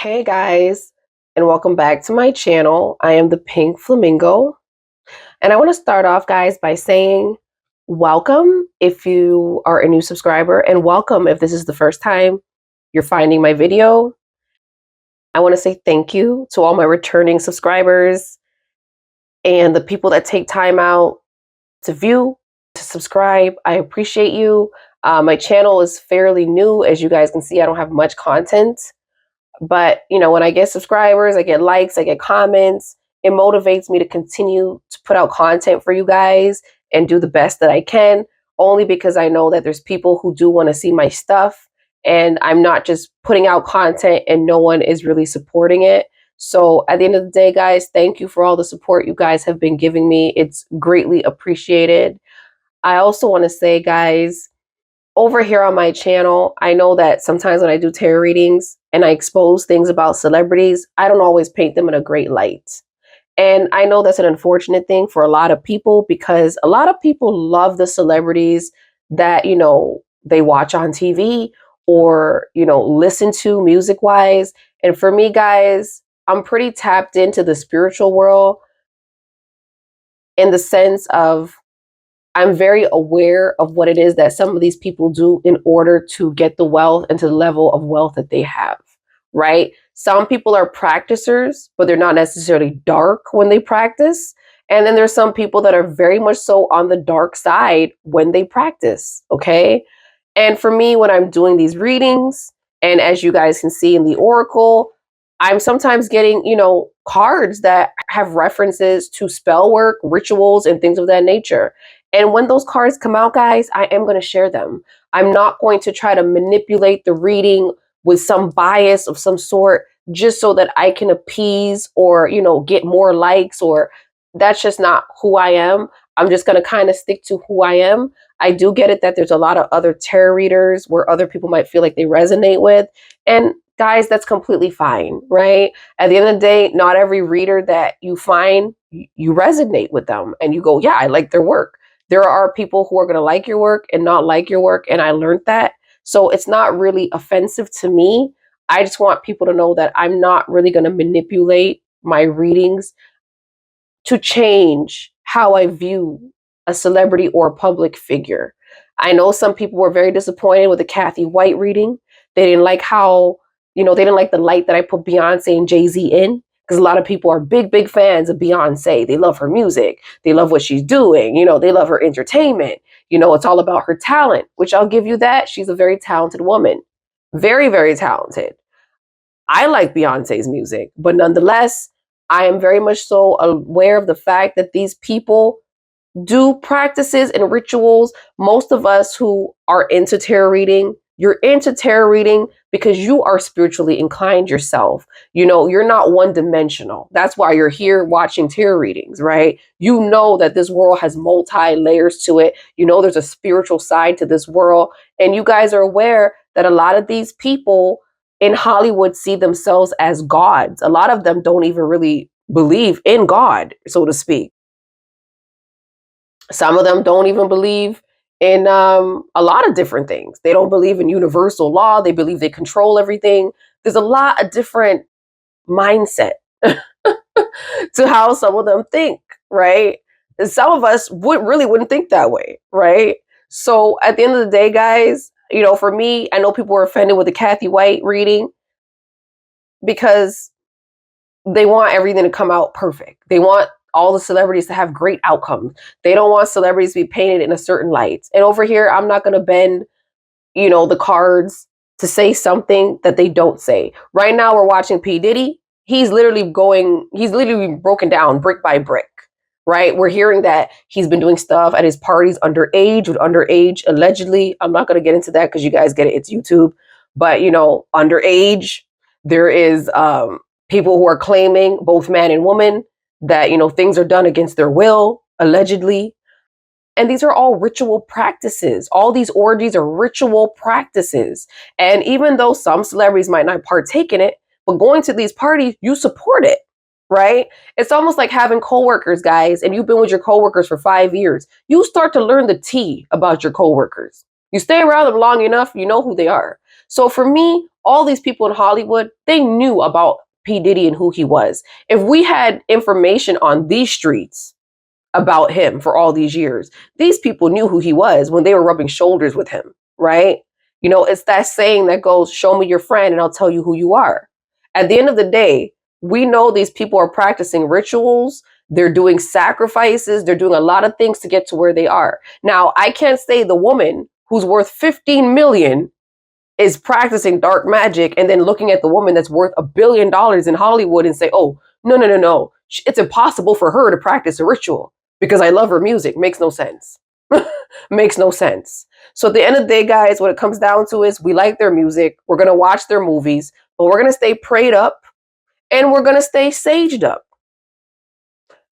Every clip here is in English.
Hey guys, and welcome back to my channel. I am the Pink Flamingo, and I want to start off, guys, by saying welcome if you are a new subscriber, and welcome if this is the first time you're finding my video. I want to say thank you to all my returning subscribers and the people that take time out to view, to subscribe. I appreciate you. My channel is fairly new. As you guys can see, I don't have much content. But, when I get subscribers, I get likes, I get comments, it motivates me to continue to put out content for you guys and do the best that I can, only because I know that there's people who do want to see my stuff. And I'm not just putting out content and no one is really supporting it. So at the end of the day, guys, thank you for all the support you guys have been giving me. It's greatly appreciated. I also want to say, guys, over here on my channel, I know that sometimes when I do tarot readings and I expose things about celebrities, I don't always paint them in a great light. And I know that's an unfortunate thing for a lot of people because a lot of people love the celebrities that, they watch on TV or, listen to music wise. And for me, guys, I'm pretty tapped into the spiritual world in the sense of I'm very aware of what it is that some of these people do in order to get the wealth and to the level of wealth that they have, right? Some people are practicers, but they're not necessarily dark when they practice. And then there's some people that are very much so on the dark side when they practice, okay? And for me, when I'm doing these readings, and as you guys can see in the oracle, I'm sometimes getting, cards that have references to spell work, rituals, and things of that nature. And when those cards come out, guys, I am going to share them. I'm not going to try to manipulate the reading with some bias of some sort just so that I can appease or, get more likes, or that's just not who I am. I'm just going to kind of stick to who I am. I do get it that there's a lot of other tarot readers where other people might feel like they resonate with. And guys, that's completely fine, right? At the end of the day, not every reader that you find, you resonate with them and you go, yeah, I like their work. There are people who are going to like your work and not like your work. And I learned that. So it's not really offensive to me. I just want people to know that I'm not really going to manipulate my readings to change how I view a celebrity or a public figure. I know some people were very disappointed with the Kathy White reading. They didn't like how, they didn't like the light that I put Beyonce and Jay-Z in, because a lot of people are big, big fans of Beyonce. They love her music. They love what she's doing. They love her entertainment. It's all about her talent, which I'll give you that. She's a very talented woman. Very, very talented. I like Beyonce's music, but nonetheless, I am very much so aware of the fact that these people do practices and rituals. Most of us who are into tarot reading, you're into tarot reading because you are spiritually inclined yourself. You're not one dimensional. That's why you're here watching tarot readings, right? You know that this world has multi layers to it. There's a spiritual side to this world. And you guys are aware that a lot of these people in Hollywood see themselves as gods. A lot of them don't even really believe in God, so to speak. Some of them don't even believe in a lot of different things. They don't believe in universal law. They believe they control everything. There's a lot of different mindset to how some of them think, right? And some of us wouldn't think that way, right? So at the end of the day, guys, for me, I know people were offended with the Kathy White reading because they want everything to come out perfect. They want all the celebrities to have great outcomes. They don't want celebrities to be painted in a certain light. And over here, I'm not going to bend, the cards to say something that they don't say. Right now, we're watching P. Diddy. He's literally broken down brick by brick, right? We're hearing that he's been doing stuff at his parties underage, allegedly. I'm not going to get into that because you guys get it. It's YouTube. But, underage, there is people who are claiming, both man and woman, that, things are done against their will, allegedly. And these are all ritual practices. All these orgies are ritual practices. And even though some celebrities might not partake in it, but going to these parties, you support it, right? It's almost like having coworkers, guys, and you've been with your coworkers for 5 years. You start to learn the tea about your coworkers. You stay around them long enough, you know who they are. So for me, all these people in Hollywood, they knew about P. Diddy and who he was. If we had information on these streets about him for all these years, these people knew who he was when they were rubbing shoulders with him, right? You know, it's that saying that goes, show me your friend and I'll tell you who you are. At the end of the day, we know these people are practicing rituals. They're doing sacrifices. They're doing a lot of things to get to where they are. Now, I can't say the woman who's worth 15 million is practicing dark magic and then looking at the woman that's worth $1 billion in Hollywood and say, oh, no, no, no, no. It's impossible for her to practice a ritual because I love her music. Makes no sense. Makes no sense. So at the end of the day, guys, what it comes down to is we like their music. We're going to watch their movies, but we're going to stay prayed up and we're going to stay saged up.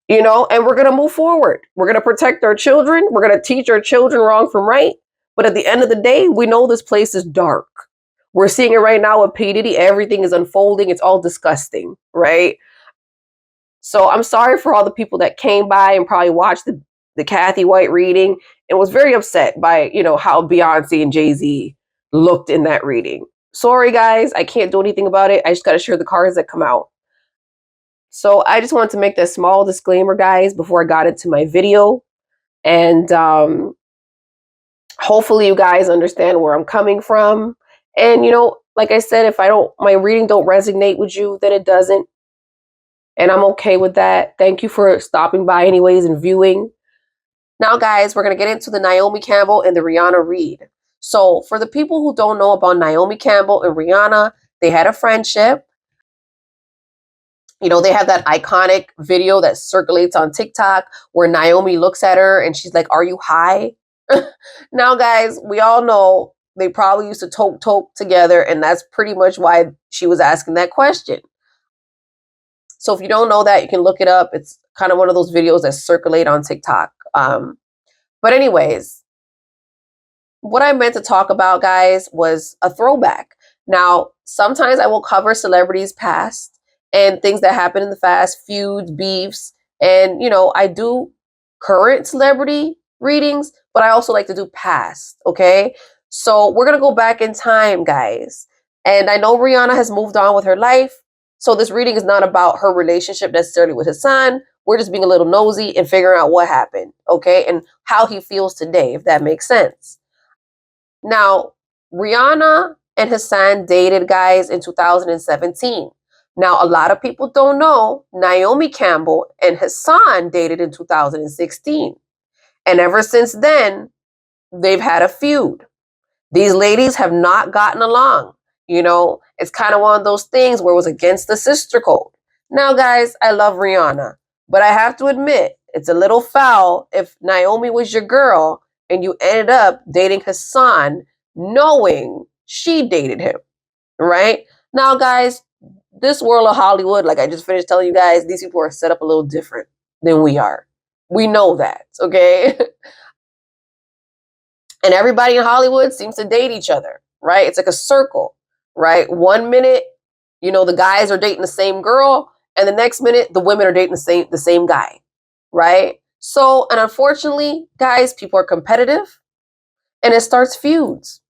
You know, and we're going to move forward. We're going to protect our children. We're going to teach our children wrong from right. But at the end of the day, we know this place is dark. We're seeing it right now with P. Diddy. Everything is unfolding. It's all disgusting, right? So I'm sorry for all the people that came by and probably watched the Kathy White reading and was very upset by, you know, how Beyonce and Jay-Z looked in that reading. Sorry, guys. I can't do anything about it. I just got to share the cards that come out. So I just wanted to make that small disclaimer, guys, before I got into my video. And hopefully you guys understand where I'm coming from. And, you know, like I said, if my reading don't resonate with you, then it doesn't. And I'm okay with that. Thank you for stopping by anyways and viewing. Now, guys, we're going to get into the Naomi Campbell and the Rihanna read. So for the people who don't know about Naomi Campbell and Rihanna, they had a friendship. You know, they have that iconic video that circulates on TikTok where Naomi looks at her and she's like, are you high? Now, guys, we all know they probably used to toke together, and that's pretty much why she was asking that question. So if you don't know that, you can look it up. It's kind of one of those videos that circulate on TikTok. But anyways, what I meant to talk about, guys, was a throwback. Now, sometimes I will cover celebrities past and things that happen in the past, feuds, beefs, and, you know, I do current celebrity readings, but I also like to do past, okay? So we're going to go back in time, guys. And I know Rihanna has moved on with her life, so this reading is not about her relationship necessarily with Hassan. We're just being a little nosy and figuring out what happened, okay? And how he feels today, if that makes sense. Now, Rihanna and Hassan dated, guys, in 2017. Now, a lot of people don't know Naomi Campbell and Hassan dated in 2016. And ever since then, they've had a feud. These ladies have not gotten along. You know, it's kind of one of those things where it was against the sister code. Now, guys, I love Rihanna, but I have to admit, it's a little foul if Naomi was your girl and you ended up dating Hassan knowing she dated him, right? Now, guys, this world of Hollywood, like I just finished telling you guys, these people are set up a little different than we are. We know that, okay? And everybody in Hollywood seems to date each other, right? It's like a circle, right? 1 minute, you know, the guys are dating the same girl, and the next minute, the women are dating the same guy, right? So, and unfortunately, guys, people are competitive, and it starts feuds.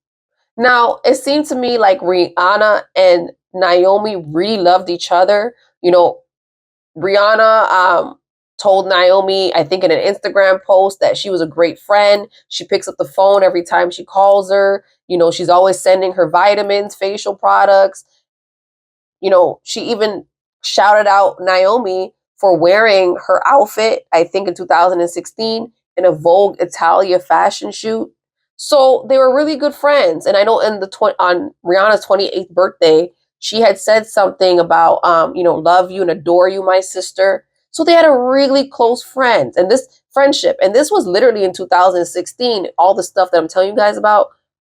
Now, it seemed to me like Rihanna and Naomi really loved each other. You know, Rihanna told Naomi, I think in an Instagram post, that she was a great friend. She picks up the phone every time she calls her. You know, she's always sending her vitamins, facial products. You know, she even shouted out Naomi for wearing her outfit, I think in 2016, in a Vogue Italia fashion shoot. So they were really good friends. And I know on Rihanna's 28th birthday, she had said something about, you know, love you and adore you, my sister. So they had a really close friend and this friendship. And this was literally in 2016. All the stuff that I'm telling you guys about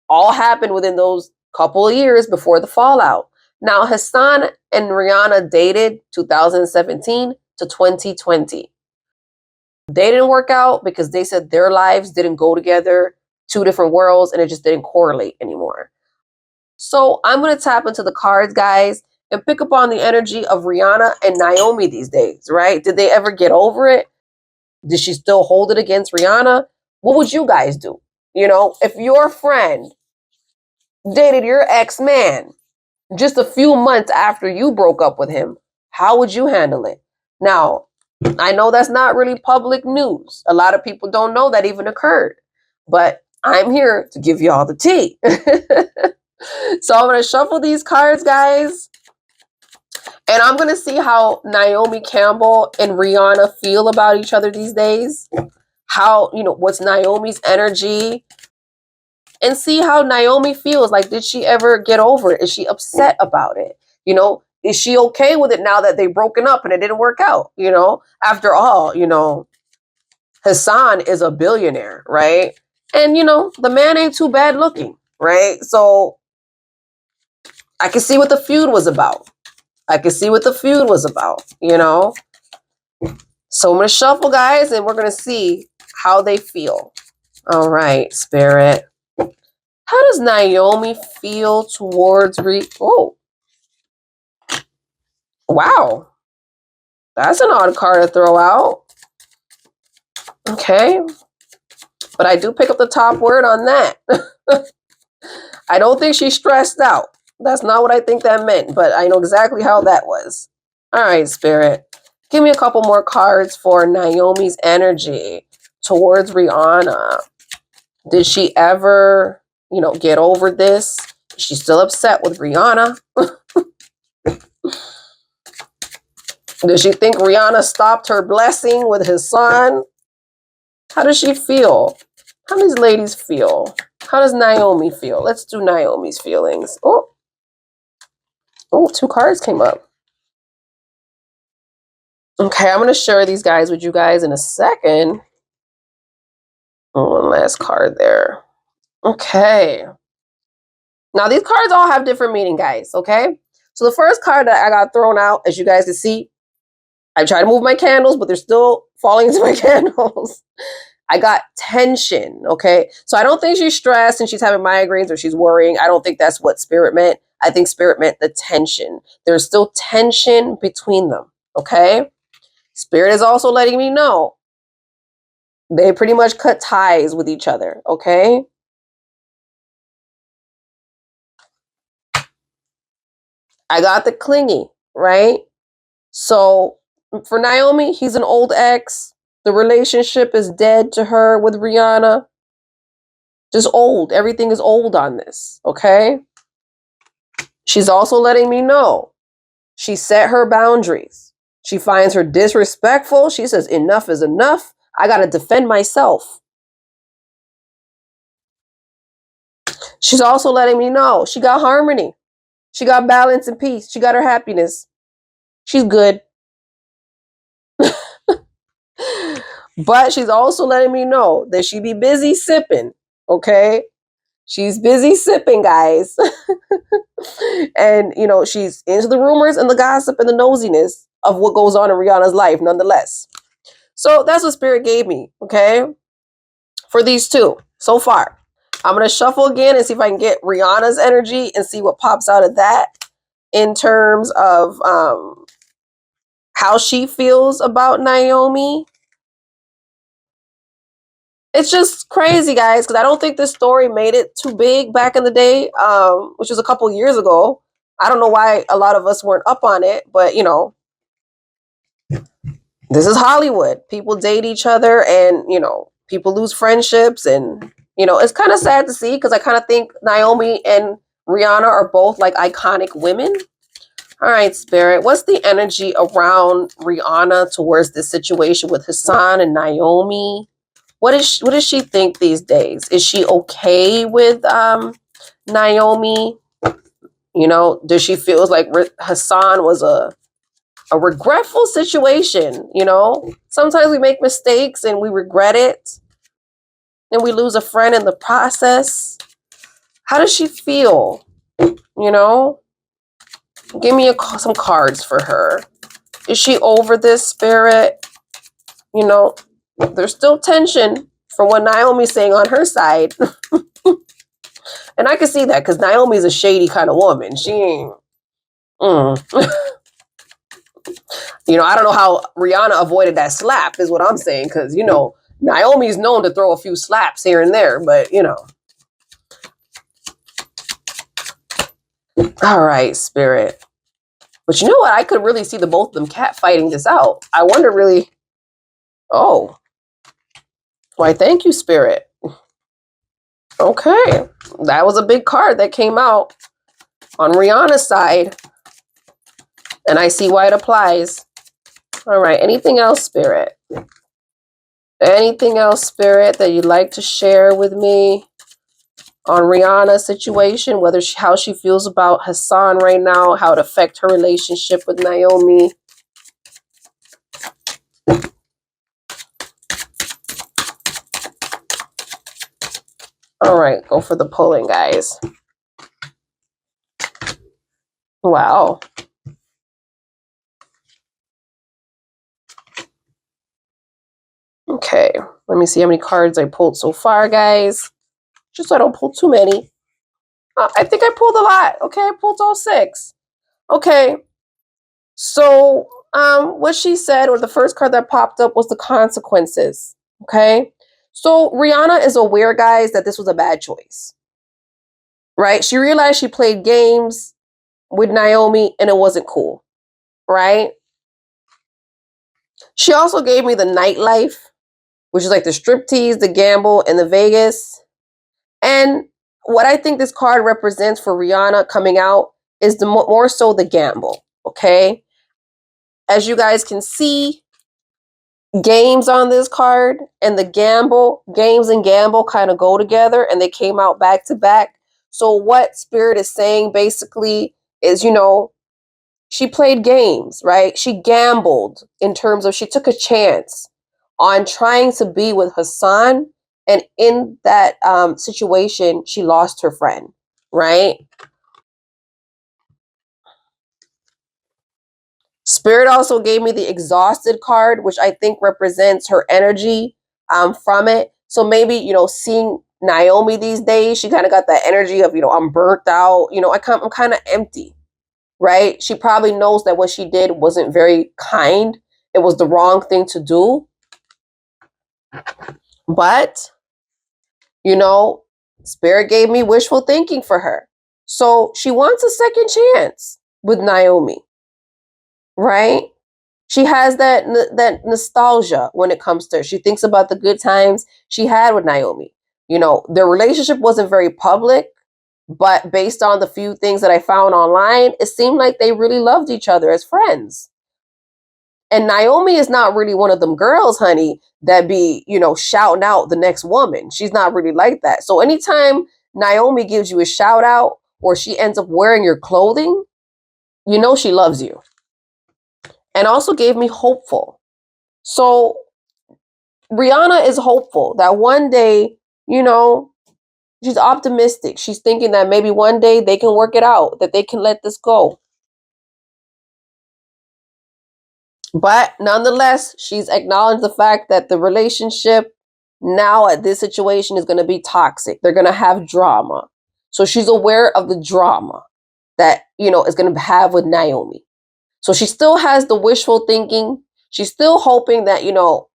all happened within those couple of years before the fallout. Now, Hassan and Rihanna dated 2017 to 2020. They didn't work out because they said their lives didn't go together, two different worlds, and it just didn't correlate anymore. So I'm going to tap into the cards, guys, and pick up on the energy of Rihanna and Naomi these days, right? Did they ever get over it? Did she still hold it against Rihanna? What would you guys do? You know, if your friend dated your ex-man, just a few months after you broke up with him, how would you handle it? Now, I know that's not really public news. A lot of people don't know that even occurred, but I'm here to give you all the tea. So I'm going to shuffle these cards, guys, and I'm going to see how Naomi Campbell and Rihanna feel about each other these days. How, what's Naomi's energy? And see how Naomi feels. Like, did she ever get over it? Is she upset about it? Is she okay with it now that they've broken up and it didn't work out? After all, Hassan is a billionaire, right? And, the man ain't too bad looking, right? So I can see what the feud was about. So I'm going to shuffle, guys, and we're going to see how they feel. All right, Spirit. How does Naomi feel towards Oh, wow. That's an odd card to throw out. Okay. But I do pick up the top word on that. I don't think she's stressed out. That's not what I think that meant, but I know exactly how that was. All right, Spirit. Give me a couple more cards for Naomi's energy towards Rihanna. Did she ever, get over this? Is she still upset with Rihanna? Does she think Rihanna stopped her blessing with his son? How does she feel? How do these ladies feel? How does Naomi feel? Let's do Naomi's feelings. Oh, 2 cards came up. Okay, I'm going to share these guys with you guys in a second. One last card there. Okay. Now, these cards all have different meaning, guys, okay? So the first card that I got thrown out, as you guys can see, I try to move my candles, but they're still falling into my candles. I got tension, okay? So I don't think she's stressed and she's having migraines or she's worrying. I don't think that's what Spirit meant. I think Spirit meant the tension. There's still tension between them, okay? Spirit is also letting me know they pretty much cut ties with each other, okay? I got the clingy, right? So for Naomi, he's an old ex. The relationship is dead to her with Rihanna. Just old. Everything is old on this, okay? She's also letting me know she set her boundaries. She finds her disrespectful. She says, enough is enough. I got to defend myself. She's also letting me know she got harmony. She got balance and peace. She got her happiness. She's good. But she's also letting me know that she be busy sipping, okay? She's busy sipping, guys. And, she's into the rumors and the gossip and the nosiness of what goes on in Rihanna's life, nonetheless. So that's what Spirit gave me, okay? For these 2 so far. I'm going to shuffle again and see if I can get Rihanna's energy and see what pops out of that in terms of how she feels about Naomi. It's just crazy, guys, because I don't think this story made it too big back in the day, which was a couple years ago. I don't know why a lot of us weren't up on it, but, this is Hollywood. People date each other and, people lose friendships. And, it's kind of sad to see because I kind of think Naomi and Rihanna are both like iconic women. All right, Spirit, what's the energy around Rihanna towards this situation with Hassan and Naomi? What does she think these days? Is she okay with Naomi? Does she feel like Hassan was a regretful situation? Sometimes we make mistakes and we regret it, and we lose a friend in the process. How does she feel? Give me some cards for her. Is she over this, Spirit? There's still tension from what Naomi's saying on her side. And I can see that because Naomi's a shady kind of woman. She ain't. I don't know how Rihanna avoided that slap is what I'm saying. Because, Naomi's known to throw a few slaps here and there. But, All right, Spirit. But you know what? I could really see the both of them cat fighting this out. I wonder really. Oh, why? Thank you, Spirit. Okay, that was a big card that came out on Rihanna's side, and I see why it applies. All right. Anything else, Spirit? Anything else, Spirit, that you'd like to share with me on Rihanna's situation, whether how she feels about Hassan right now, how it affects her relationship with Naomi? All right, go for the pulling, guys. Wow. Okay, let me see how many cards I pulled so far, guys. Just so I don't pull too many. I think I pulled a lot. Okay, I pulled all 6. Okay, so what she said, or the first card that popped up, was the consequences. Okay, so Rihanna is aware, guys, that this was a bad choice. Right? She realized she played games with Naomi and it wasn't cool. Right? She also gave me the nightlife, which is like the striptease, the gamble, and the Vegas. And what I think this card represents for Rihanna coming out is the more so the gamble. Okay? As you guys can see, games on this card and the gamble, games and gamble kind of go together, and they came out back to back. So what Spirit is saying basically is, she played games, right? She gambled in terms of she took a chance on trying to be with Hassan, and in that situation, she lost her friend, right? Spirit also gave me the exhausted card, which I think represents her energy from it. So maybe, seeing Naomi these days, she kind of got that energy of, I'm burnt out, I'm kind of empty, right? She probably knows that what she did wasn't very kind. It was the wrong thing to do. But, Spirit gave me wishful thinking for her. So she wants a second chance with Naomi, right? She has that nostalgia when it comes to her. She thinks about the good times she had with Naomi. Their relationship wasn't very public, but based on the few things that I found online, it seemed like they really loved each other as friends. And Naomi is not really one of them girls, honey, that be, shouting out the next woman. She's not really like that. So anytime Naomi gives you a shout out or she ends up wearing your clothing, she loves you. And also gave me hopeful. So Rihanna is hopeful that one day, she's optimistic. She's thinking that maybe one day they can work it out, that they can let this go. But nonetheless, she's acknowledged the fact that the relationship now at this situation is going to be toxic. They're going to have drama. So she's aware of the drama that, is going to have with Naomi. So she still has the wishful thinking. She's still hoping that,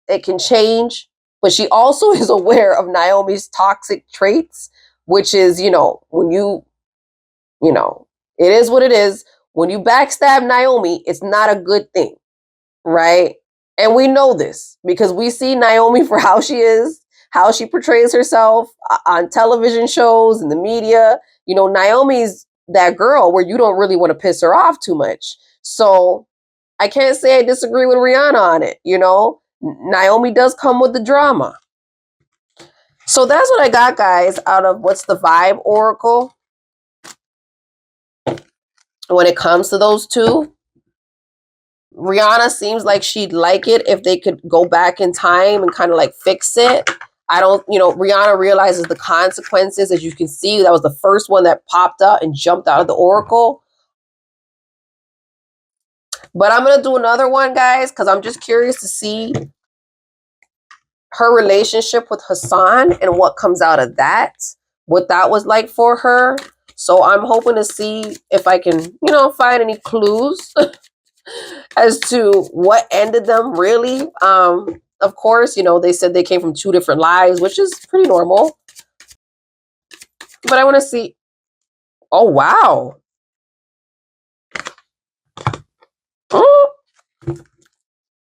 it can change. But she also is aware of Naomi's toxic traits, which is, when it is what it is. When you backstab Naomi, it's not a good thing. Right? And we know this because we see Naomi for how she is, how she portrays herself on television shows and the media. Naomi's that girl where you don't really want to piss her off too much. So I can't say I disagree with Rihanna on it. Naomi does come with the drama. So that's what I got, guys, out of what's the vibe oracle when it comes to those two. Rihanna seems like she'd like it if they could go back in time and kind of like fix it. I don't, Rihanna realizes the consequences. As you can see, that was the first one that popped up and jumped out of the oracle. But I'm going to do another one, guys, because I'm just curious to see her relationship with Hassan and what comes out of that, what that was like for her. So I'm hoping to see if I can, find any clues as to what ended them really. Of course, they said they came from 2 different lives, which is pretty normal. But I want to see. Oh, wow.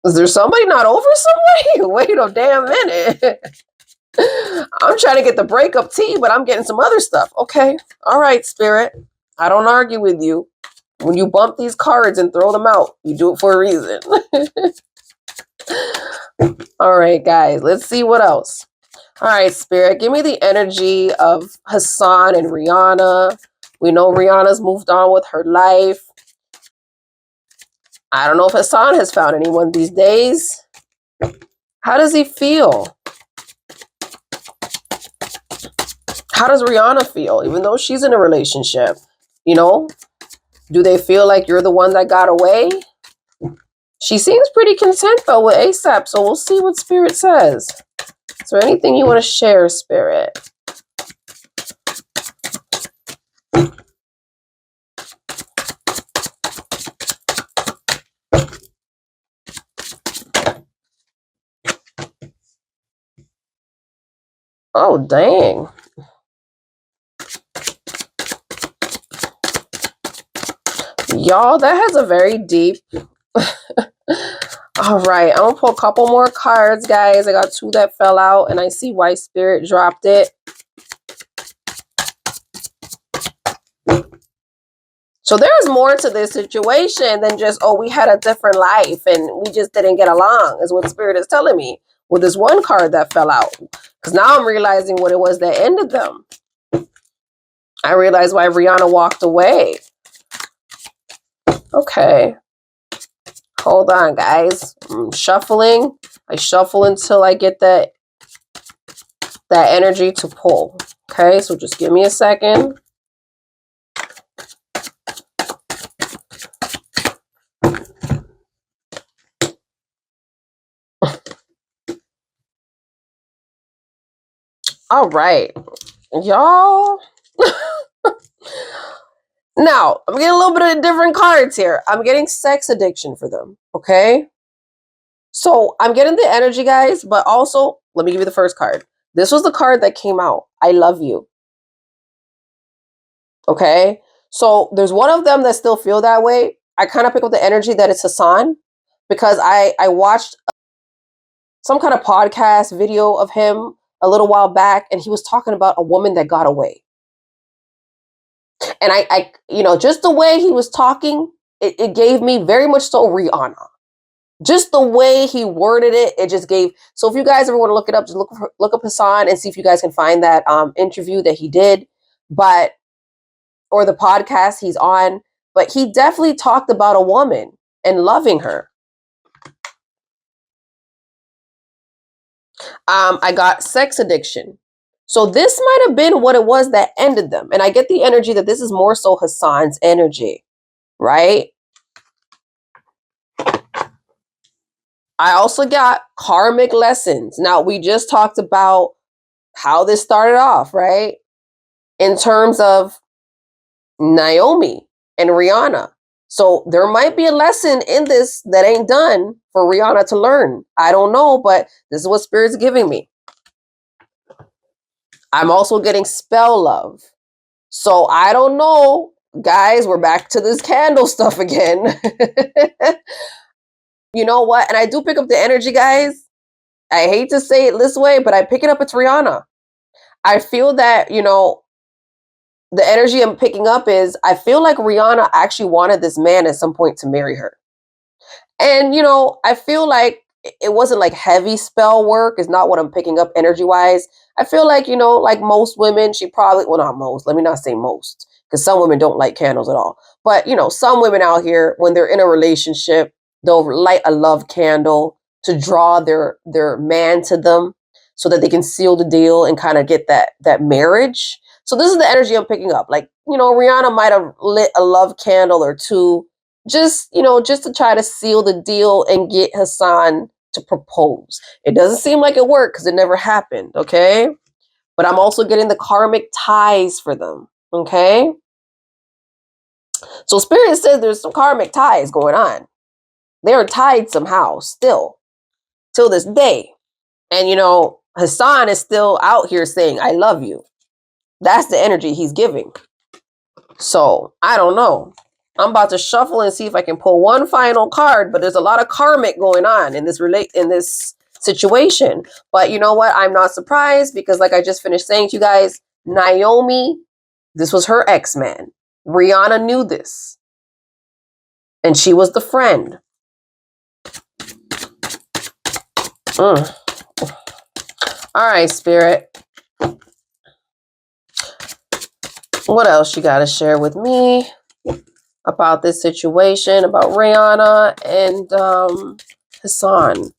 Is there somebody not over somebody? Wait a damn minute. I'm trying to get the breakup tea, but I'm getting some other stuff. Okay. All right, Spirit. I don't argue with you. When you bump these cards and throw them out, you do it for a reason. All right, guys. Let's see what else. All right, Spirit. Give me the energy of Hassan and Rihanna. We know Rihanna's moved on with her life. I don't know if Hassan has found anyone these days. How does he feel? How does Rihanna feel, even though she's in a relationship? You know, do they feel like you're the one that got away? She seems pretty content, though, with ASAP, so we'll see what Spirit says. Is there anything you want to share, Spirit? Oh, dang. Y'all, that has a very deep... All right, I'm going to pull a couple more cards, guys. I got 2 that fell out, and I see why Spirit dropped it. So there's more to this situation than just, oh, we had a different life and we just didn't get along, is what Spirit is telling me with this one card that fell out. Because now I'm realizing what it was that ended them. I realize why Rihanna walked away. Okay. Hold on, guys. I'm shuffling. I shuffle until I get that energy to pull. Okay, so just give me a second. All right, y'all. Now, I'm getting a little bit of different cards here. I'm getting sex addiction for them, okay? So I'm getting the energy, guys, but also, let me give you the first card. This was the card that came out. I love you. Okay? So there's one of them that still feel that way. I kind of pick up the energy that it's Hassan because I watched some kind of podcast video of him a little while back, and he was talking about a woman that got away. And I just the way he was talking, it gave me very much so Rihanna. Just the way he worded it, it just gave. So if you guys ever want to look it up, just look up Hassan and see if you guys can find that interview that he did, or the podcast he's on. But he definitely talked about a woman and loving her. I got sex addiction. So this might have been what it was that ended them. And I get the energy that this is more so Hassan's energy, right? I also got karmic lessons. Now, we just talked about how this started off, right? In terms of Naomi and Rihanna. So there might be a lesson in this that ain't done for Rihanna to learn. I don't know, but this is what Spirit's giving me. I'm also getting spell love. So I don't know, guys, we're back to this candle stuff again. You know what? And I do pick up the energy, guys. I hate to say it this way, but I pick it up. It's Rihanna. I feel that, the energy I'm picking up is I feel like Rihanna actually wanted this man at some point to marry her. And, I feel like it wasn't like heavy spell work is not what I'm picking up energy wise. I feel like, like most women, she probably, well, not most, let me not say most, because some women don't like candles at all. But, some women out here, when they're in a relationship, they'll light a love candle to draw their man to them so that they can seal the deal and kind of get that marriage. So this is the energy I'm picking up. Like, Rihanna might have lit a love candle or two just to try to seal the deal and get Hassan to propose. It doesn't seem like it worked because it never happened, okay? But I'm also getting the karmic ties for them, okay? So Spirit says there's some karmic ties going on. They're tied somehow still till this day. And, Hassan is still out here saying, I love you. That's the energy he's giving. So I don't know. I'm about to shuffle and see if I can pull one final card, but there's a lot of karmic going on in this situation. But you know what? I'm not surprised because like I just finished saying to you guys, Naomi, this was her ex-man. Rihanna knew this. And she was the friend. All right, Spirit. What else you got to share with me about this situation, about Rihanna and Hassan?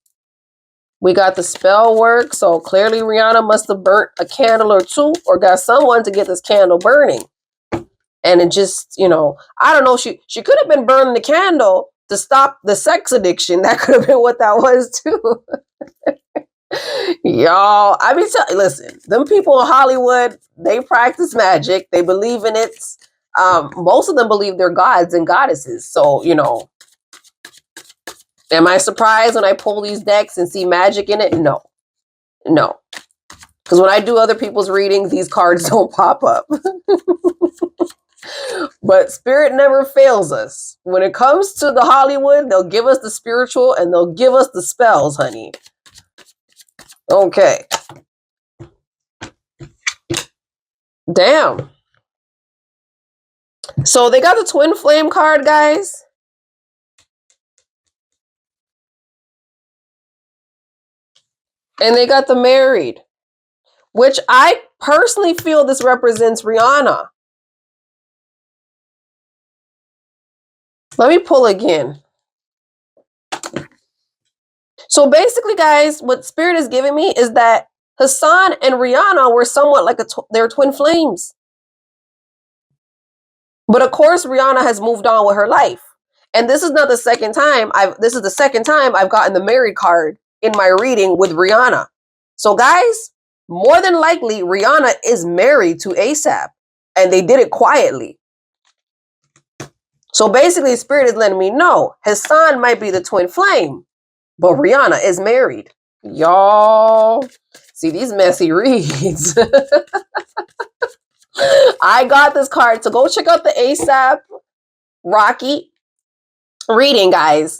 We got the spell work, so clearly Rihanna must have burnt a candle or two or got someone to get this candle burning. And it just, I don't know, she could have been burning the candle to stop the sex addiction. That could have been what that was too. Y'all, I mean, listen, them people in Hollywood, they practice magic. They believe in it. Most of them believe they're gods and goddesses. So, am I surprised when I pull these decks and see magic in it? No. Because when I do other people's readings, these cards don't pop up. But Spirit never fails us. When it comes to the Hollywood, they'll give us the spiritual and they'll give us the spells, honey. Okay. Damn. So they got the twin flame card, guys. And they got the married, which I personally feel this represents Rihanna. Let me pull again. So basically, guys, what Spirit is giving me is that Hassan and Rihanna were somewhat like they're twin flames. But of course, Rihanna has moved on with her life. And this is not the second time this is the second time I've gotten the married card in my reading with Rihanna. So guys, more than likely, Rihanna is married to ASAP. And they did it quietly. So basically, Spirit is letting me know Hassan might be the twin flame, but Rihanna is married. Y'all, see these messy reads. I got this card, so go check out the ASAP Rocky reading, guys,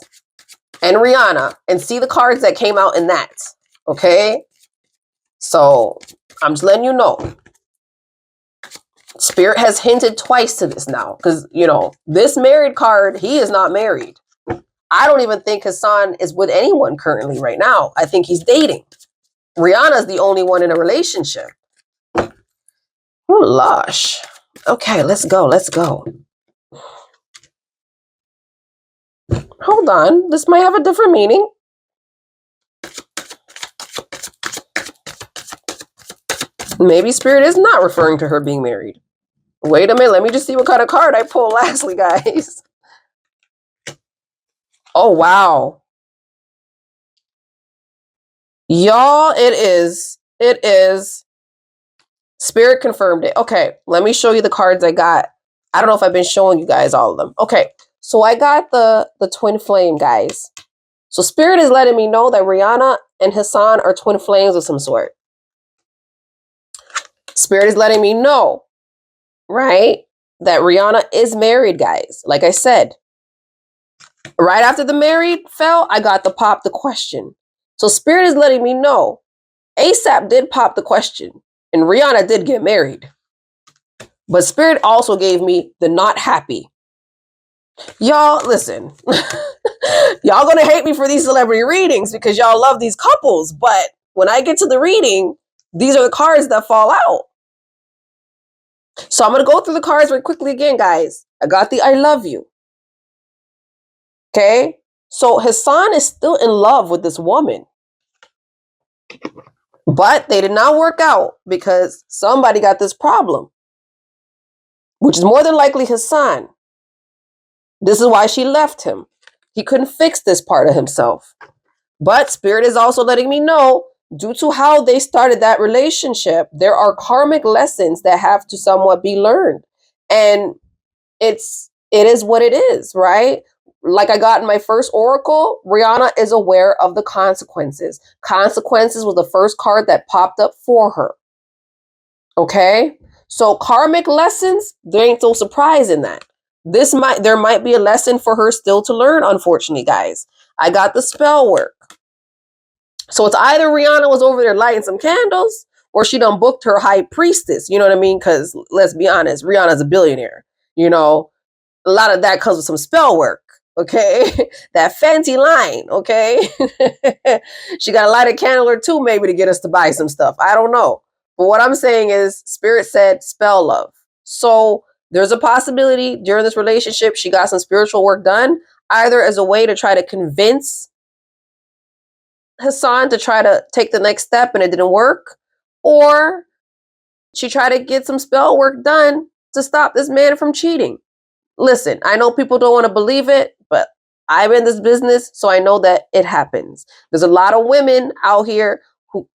and Rihanna, and see the cards that came out in that. Okay? So I'm just letting you know. Spirit has hinted twice to this now. Because, this married card, he is not married. I don't even think Hassan is with anyone currently right now. I think he's dating. Rihanna's the only one in a relationship. Ooh, lush. Okay, let's go. Hold on. This might have a different meaning. Maybe Spirit is not referring to her being married. Wait a minute. Let me just see what kind of card I pulled lastly, guys. Oh, wow. Y'all, it is. Spirit confirmed it. Okay, let me show you the cards I got. I don't know if I've been showing you guys all of them. Okay, so I got the twin flame, guys. So Spirit is letting me know that Rihanna and Hassan are twin flames of some sort. Spirit is letting me know, right, that Rihanna is married, guys. Like I said, right after the married fell, I got the pop the question. So Spirit is letting me know ASAP did pop the question and Rihanna did get married. But Spirit also gave me the not happy. Y'all, listen. Y'all gonna hate me for these celebrity readings because y'all love these couples. But when I get to the reading, these are the cards that fall out. So I'm going to go through the cards very quickly again, guys. I got the I love you. Okay? So Hassan is still in love with this woman. But they did not work out because somebody got this problem, which is more than likely Hassan. This is why she left him. He couldn't fix this part of himself. But Spirit is also letting me know, due to how they started that relationship, there are karmic lessons that have to somewhat be learned. And it is what it is, right? Like I got in my first oracle, Rihanna is aware of the consequences. Consequences was the first card that popped up for her. Okay? So karmic lessons, there ain't no surprise in that. There might be a lesson for her still to learn, unfortunately, guys. I got the spell work. So it's either Rihanna was over there lighting some candles or she done booked her high priestess. You know what I mean? Because let's be honest, Rihanna's a billionaire. You know, a lot of that comes with some spell work. Okay. That Fenty line. Okay. She got to light a candle or two maybe to get us to buy some stuff. I don't know. But what I'm saying is Spirit said spell love. So there's a possibility during this relationship, she got some spiritual work done, either as a way to try to convince Hassan to try to take the next step and it didn't work, or she tried to get some spell work done to stop this man from cheating. Listen, I know people don't want to believe it, but I'm in this business, so I know that it happens. There's a lot of women out here who,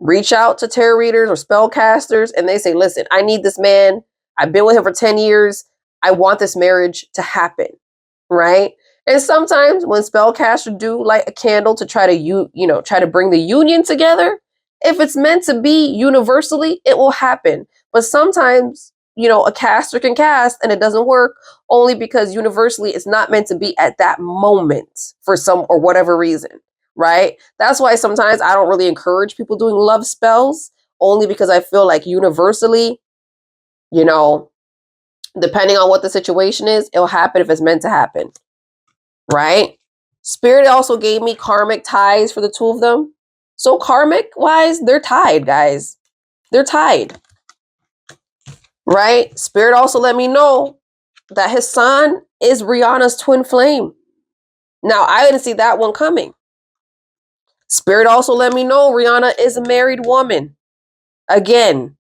reach out to tarot readers or spellcasters and they say, listen, I need this man. I've been with him for 10 years. I want this marriage to happen, right? And sometimes when spellcasters do light a candle to try to, try to bring the union together, if it's meant to be universally, it will happen. But sometimes, a caster can cast and it doesn't work only because universally it's not meant to be at that moment for some or whatever reason, right? That's why sometimes I don't really encourage people doing love spells, only because I feel like universally, depending on what the situation is, it'll happen if it's meant to happen, right? Spirit also gave me karmic ties for the two of them. So karmic wise, they're tied, guys. They're tied. Right? Spirit also let me know that Hassan is Rihanna's twin flame. Now, I didn't see that one coming. Spirit also let me know Rihanna is a married woman. Again,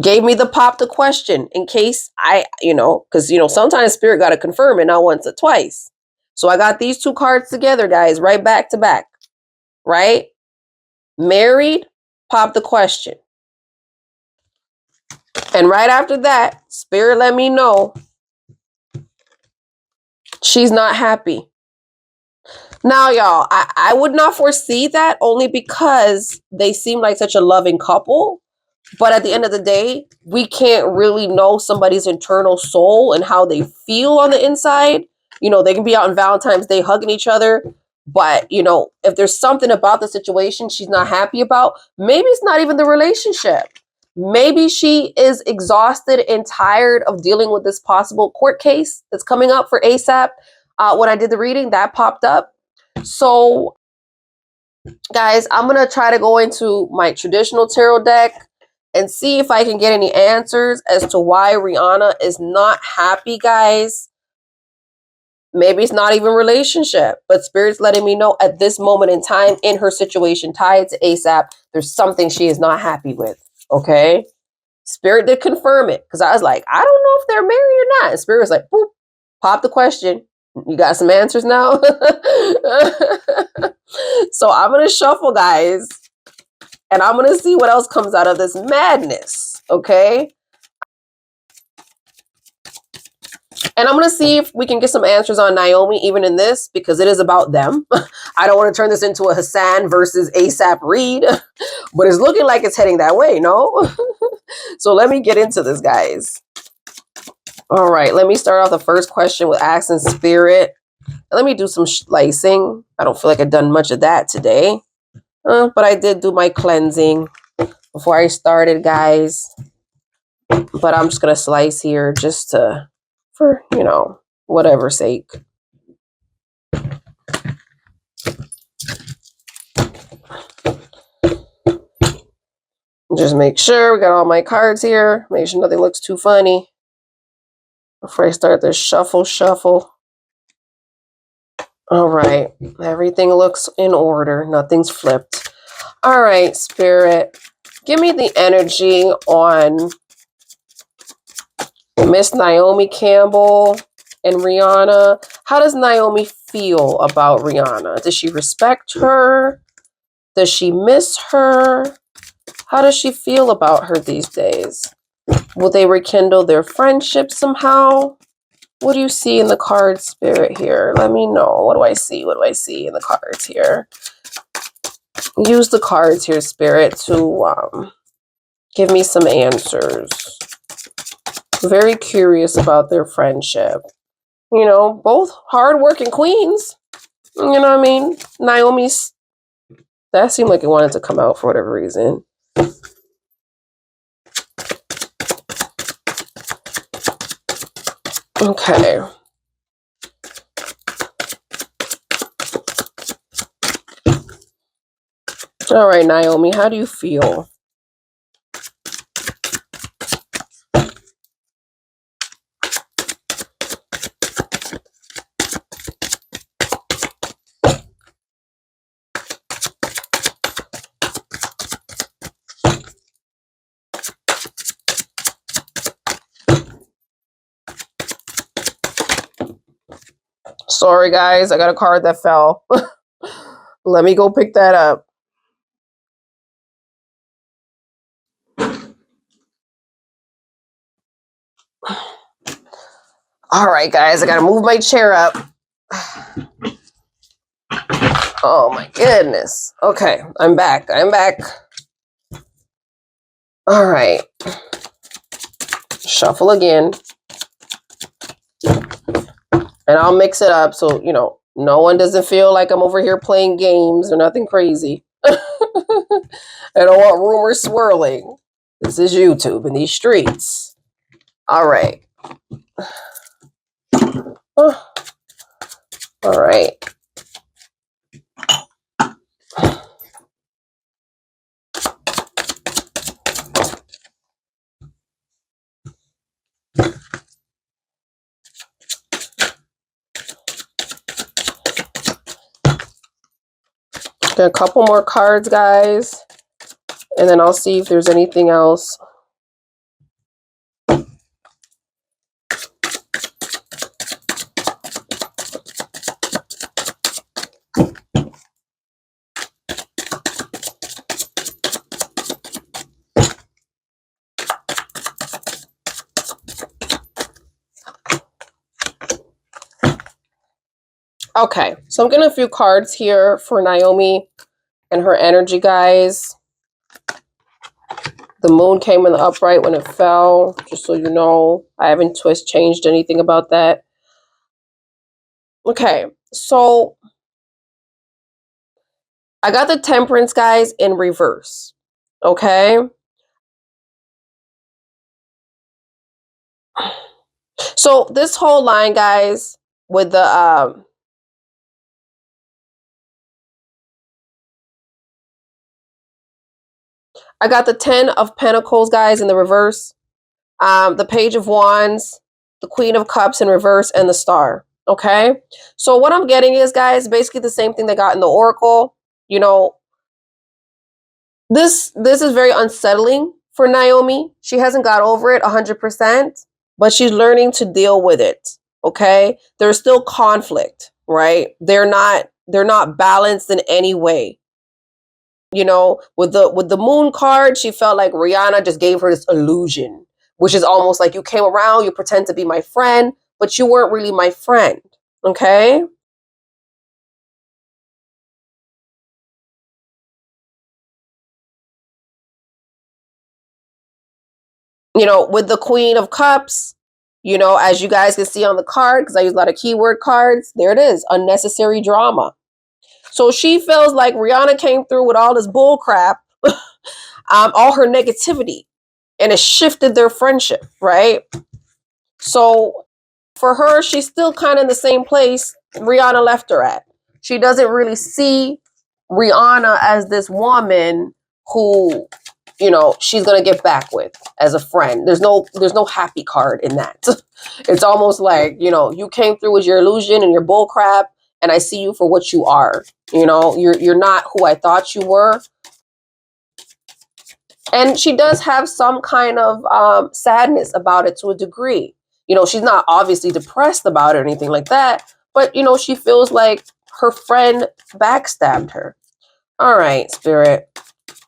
gave me the pop the question in case because, sometimes Spirit got to confirm it not once or twice. So I got these two cards together, guys, right back to back. Right? Married, pop the question. And right after that, Spirit let me know she's not happy. Now, y'all, I would not foresee that only because they seem like such a loving couple. But at the end of the day, we can't really know somebody's internal soul and how they feel on the inside. They can be out on Valentine's Day hugging each other. But, if there's something about the situation she's not happy about, maybe it's not even the relationship. Maybe she is exhausted and tired of dealing with this possible court case that's coming up for ASAP. When I did the reading, that popped up. So, guys, I'm going to try to go into my traditional tarot deck and see if I can get any answers as to why Rihanna is not happy, guys. Maybe it's not even relationship, but Spirit's letting me know at this moment in time in her situation tied to ASAP, there's something she is not happy with, okay? Spirit did confirm it because I was like, I don't know if they're married or not. And Spirit was like, boop, pop the question. You got some answers now? So I'm going to shuffle, guys. And I'm going to see what else comes out of this madness. Okay. And I'm going to see if we can get some answers on Naomi even in this, because it is about them. I don't want to turn this into a Hassan versus ASAP read, but it's looking like it's heading that way, no? So let me get into this, guys. All right. Let me start off the first question with asking Spirit. Let me do some slicing. I don't feel like I've done much of that today. But I did do my cleansing before I started, guys. But I'm just going to slice here just for, whatever sake. Just make sure we got all my cards here. Make sure nothing looks too funny before I start this shuffle. All right. Everything looks in order. Nothing's flipped. All right, Spirit. Give me the energy on Miss Naomi Campbell and Rihanna. How does Naomi feel about Rihanna? Does she respect her? Does she miss her? How does she feel about her these days? Will they rekindle their friendship somehow? What do you see in the card, Spirit, here? Let me know. What do I see? What do I see in the cards here? Use the cards here, Spirit, to give me some answers. Very curious about their friendship. You know, both hardworking queens. You know what I mean? Naomi's, that seemed like it wanted to come out for whatever reason. Okay. All right, Naomi, how do you feel? Sorry, guys, I got a card that fell. Let me go pick that up. All right, guys, I got to move my chair up. Oh, my goodness. Okay, I'm back. I'm back. All right. Shuffle again. And I'll mix it up so, you know, no one doesn't feel like I'm over here playing games or nothing crazy. I don't want rumors swirling. This is YouTube in these streets. All right. All right. Got a couple more cards, guys. And then I'll see if there's anything else. Okay, so I'm getting a few cards here for Naomi and her energy, guys. The moon came in the upright when it fell, just so you know. I haven't changed anything about that. Okay, so I got the Temperance, guys, in reverse. Okay? So this whole line, guys, with the I got the 10 of Pentacles, guys, in the reverse. The Page of Wands, the Queen of Cups in reverse, and the Star. Okay? So what I'm getting is, guys, basically the same thing they got in the Oracle. You know, this is very unsettling for Naomi. She hasn't got over it 100%, but she's learning to deal with it. Okay? There's still conflict, right? They're not balanced in any way. You know, with the moon card, she felt like Rihanna just gave her this illusion, which is almost like you came around, you pretend to be my friend, but you weren't really my friend. Okay? You know, with the Queen of Cups, you know, as you guys can see on the card, because I use a lot of keyword cards, there it is, unnecessary drama. So she feels like Rihanna came through with all this bull crap, all her negativity, and it shifted their friendship, right? So for her, she's still kind of in the same place Rihanna left her at. She doesn't really see Rihanna as this woman who, you know, she's gonna get back with as a friend. There's no happy card in that. It's almost like, you know, you came through with your illusion and your bull crap, and I see you for what you are. You know, you're not who I thought you were. And she does have some kind of sadness about it to a degree. You know, she's not obviously depressed about it or anything like that, but, you know, she feels like her friend backstabbed her. All right, Spirit.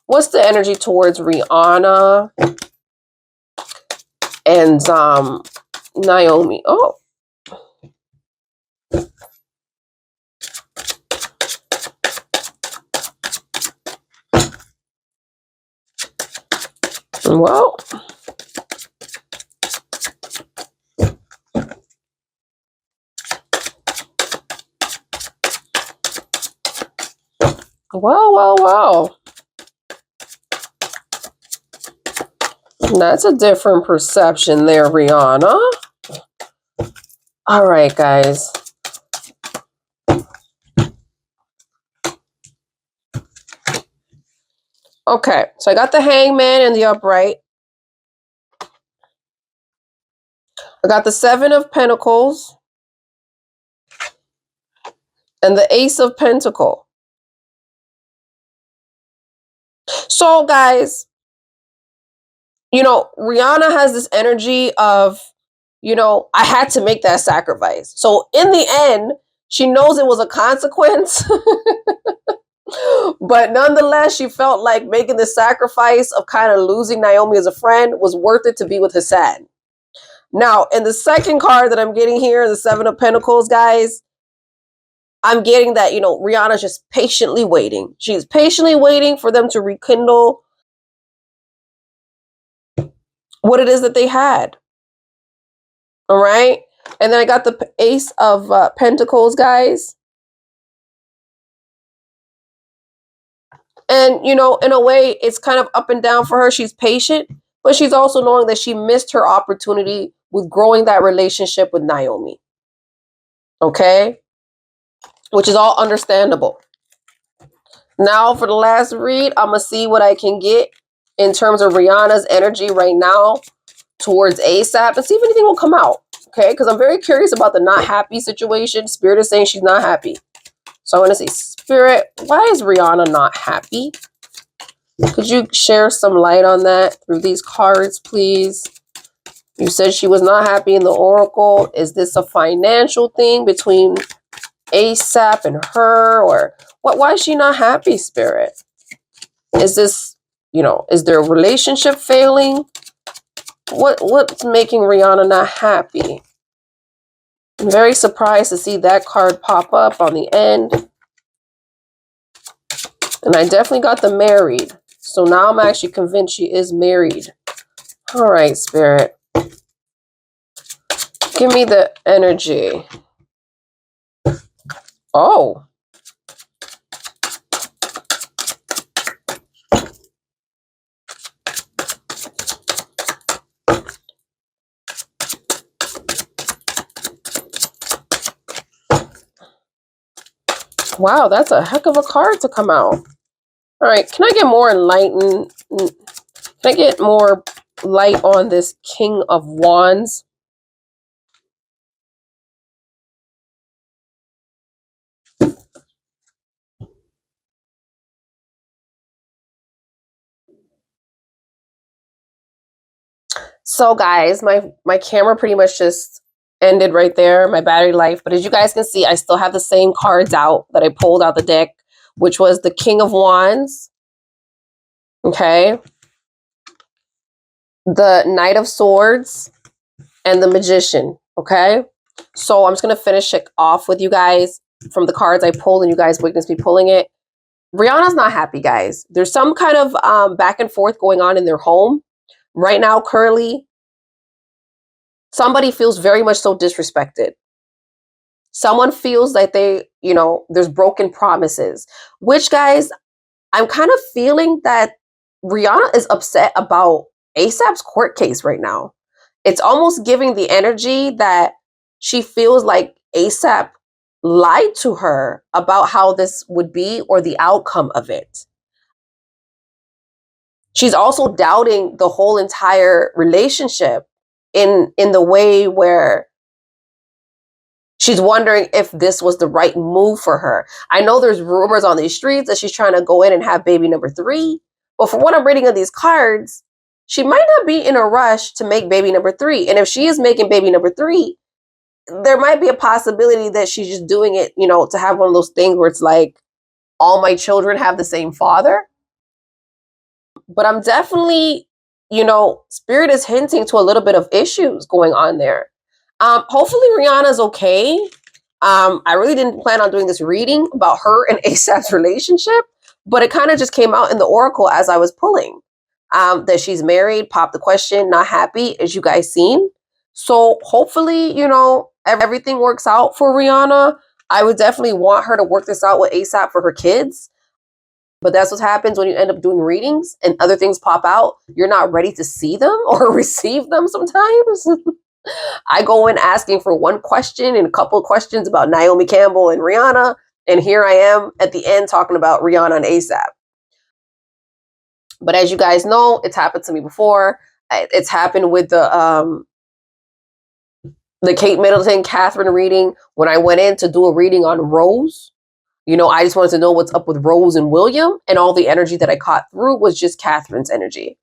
What's the energy towards Rihanna and Naomi? Oh. Well, Well. That's a different perception there, Rihanna. All right, guys. Okay, so I got the Hangman and the Upright. I got the Seven of Pentacles and the Ace of Pentacles. So, guys, Rihanna has this energy of, I had to make that sacrifice. So, in the end, she knows it was a consequence. But nonetheless, she felt like making the sacrifice of kind of losing Naomi as a friend was worth it to be with Hassan. Now, in the second card that I'm getting here, the Seven of Pentacles, guys, I'm getting that, Rihanna's just patiently waiting. She's patiently waiting for them to rekindle what it is that they had. All right. And then I got the Ace of Pentacles, guys. And, in a way, it's kind of up and down for her. She's patient, but she's also knowing that she missed her opportunity with growing that relationship with Naomi. Okay? Which is all understandable. Now, for the last read, I'm going to see what I can get in terms of Rihanna's energy right now towards ASAP and see if anything will come out. Okay? Because I'm very curious about the not happy situation. Spirit is saying she's not happy. So I want to see, Spirit, why is Rihanna not happy? Could you share some light on that through these cards, please? You said she was not happy in the Oracle. Is this a financial thing between ASAP and her? Or why is she not happy, Spirit? Is this, is their relationship failing? What's making Rihanna not happy? I'm very surprised to see that card pop up on the end. And I definitely got the Married. So now I'm actually convinced she is married. All right, Spirit. Give me the energy. Oh. Wow, that's a heck of a card to come out. All right, can I get more enlightened? Can I get more light on this King of Wands? So guys, my camera pretty much just ended right there, my battery life. But as you guys can see, I still have the same cards out that I pulled out the deck, which was the King of Wands. Okay. The Knight of Swords and the Magician. Okay. So I'm just going to finish it off with you guys from the cards I pulled, and you guys witnessed me pulling it. Rihanna's not happy, guys. There's some kind of back and forth going on in their home. Right now, currently, somebody feels very much so disrespected. Someone feels like there's broken promises, which, guys, I'm kind of feeling that Rihanna is upset about ASAP's court case right now. It's almost giving the energy that she feels like ASAP lied to her about how this would be or the outcome of it. She's also doubting the whole entire relationship in the way where she's wondering if this was the right move for her. I know there's rumors on these streets that she's trying to go in and have baby number 3. But from what I'm reading of these cards, she might not be in a rush to make baby number 3. And if she is making baby number 3, there might be a possibility that she's just doing it, to have one of those things where it's like, all my children have the same father. But I'm definitely, Spirit is hinting to a little bit of issues going on there. Hopefully Rihanna's okay. I really didn't plan on doing this reading about her and ASAP's relationship, but it kind of just came out in the Oracle as I was pulling. That she's married, popped the question, not happy, as you guys seen. So hopefully, everything works out for Rihanna. I would definitely want her to work this out with ASAP for her kids. But that's what happens when you end up doing readings and other things pop out. You're not ready to see them or receive them sometimes. I go in asking for one question and a couple of questions about Naomi Campbell and Rihanna. And here I am at the end talking about Rihanna and ASAP. But as you guys know, it's happened to me before. It's happened with the Kate Middleton, Catherine reading when I went in to do a reading on Rose. You know, I just wanted to know what's up with Rose and William, and all the energy that I caught through was just Catherine's energy.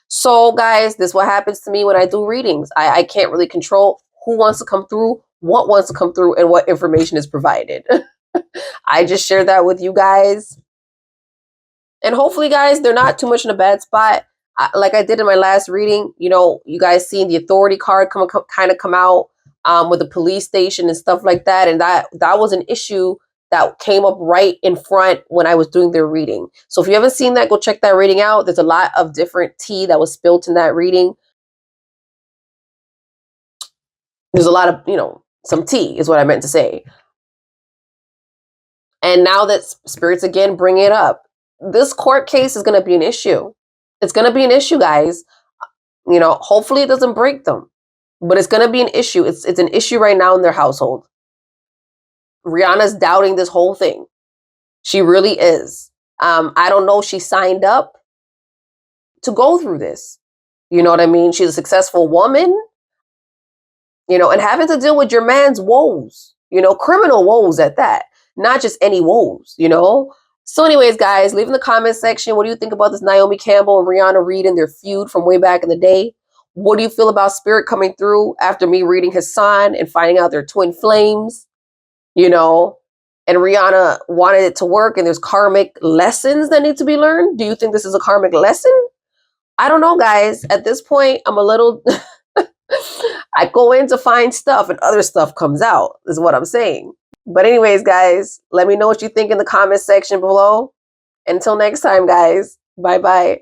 So, guys, this is what happens to me when I do readings. I can't really control who wants to come through, what wants to come through, and what information is provided. I just share that with you guys. And hopefully, guys, they're not too much in a bad spot. Like I did in my last reading, you know, you guys seen the authority card kind of come out with the police station and stuff like that. And that was an issue that came up right in front when I was doing their reading. So if you haven't seen that, go check that reading out. There's a lot of different tea that was spilled in that reading. There's a lot of, you know, some tea is what I meant to say. And now that spirits again bring it up, this court case is going to be an issue. It's going to be an issue, guys. You know, hopefully it doesn't break them, but it's going to be an issue. It's an issue right now in their household. Rihanna's doubting this whole thing. She really is. I don't know if she signed up to go through this. You know what I mean? She's a successful woman, you know, and having to deal with your man's woes, you know, criminal woes at that, not just any woes, you know? So anyways, guys, leave in the comment section, what do you think about this Naomi Campbell and Rihanna reading their feud from way back in the day? What do you feel about spirit coming through after me reading Hassan and finding out they're twin flames? You know, and Rihanna wanted it to work and there's karmic lessons that need to be learned. Do you think this is a karmic lesson? I don't know, guys. At this point, I'm a little... I go in to find stuff and other stuff comes out, is what I'm saying. But anyways, guys, let me know what you think in the comment section below. Until next time, guys. Bye-bye.